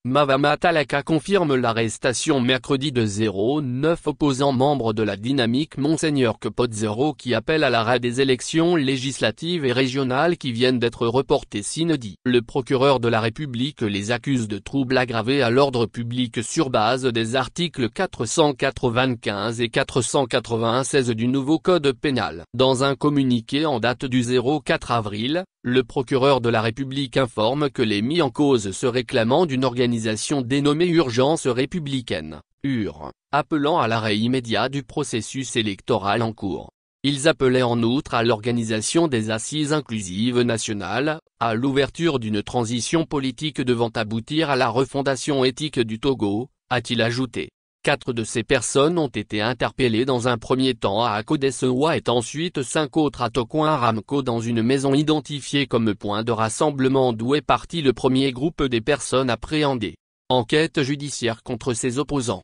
Mavama Talaka confirme l'arrestation mercredi de 09 opposants membres de la dynamique Monseigneur Kepot qui appelle à l'arrêt des élections législatives et régionales qui viennent d'être reportées Sinodi. Le procureur de la République les accuse de troubles aggravés à l'ordre public sur base des articles 495 et 496 du nouveau code pénal. Dans un communiqué en date du 04 avril, le procureur de la République informe que les mis en cause se réclamant d'une organisation dénommée Urgence républicaine, UR, appelant à l'arrêt immédiat du processus électoral en cours. Ils appelaient en outre à l'organisation des assises inclusives nationales, à l'ouverture d'une transition politique devant aboutir à la refondation éthique du Togo, a-t-il ajouté. 4 de ces personnes ont été interpellées dans un premier temps à Akodesewa et ensuite 5 autres à Tokoin-Ramco dans une maison identifiée comme point de rassemblement d'où est parti le premier groupe des personnes appréhendées. Enquête judiciaire contre ses opposants.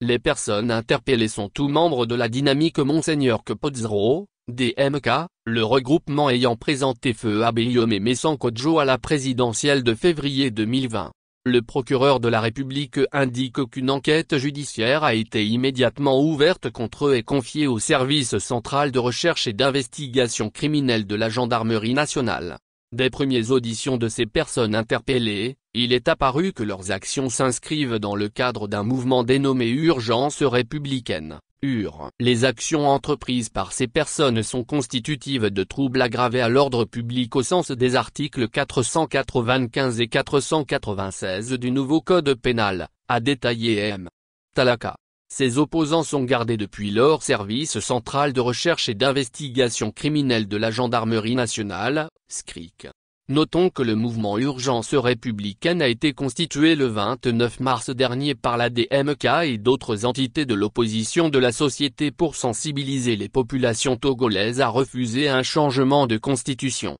Les personnes interpellées sont tous membres de la dynamique Monseigneur Kepot, DMK, le regroupement ayant présenté feu à Beyome Messankodjo à la présidentielle de février 2020. Le procureur de la République indique qu'une enquête judiciaire a été immédiatement ouverte contre eux et confiée au service central de recherche et d'investigation criminelle de la gendarmerie nationale. Des premières auditions de ces personnes interpellées, il est apparu que leurs actions s'inscrivent dans le cadre d'un mouvement dénommé Urgence républicaine. UR. Les actions entreprises par ces personnes sont constitutives de troubles aggravés à l'ordre public au sens des articles 495 et 496 du nouveau code pénal, a détaillé M. Talaka. Ces opposants sont gardés depuis leur service central de recherche et d'investigation criminelle de la gendarmerie nationale, SCRIC. Notons que le mouvement Urgence républicaine a été constitué le 29 mars dernier par la DMK et d'autres entités de l'opposition de la société pour sensibiliser les populations togolaises à refuser un changement de constitution.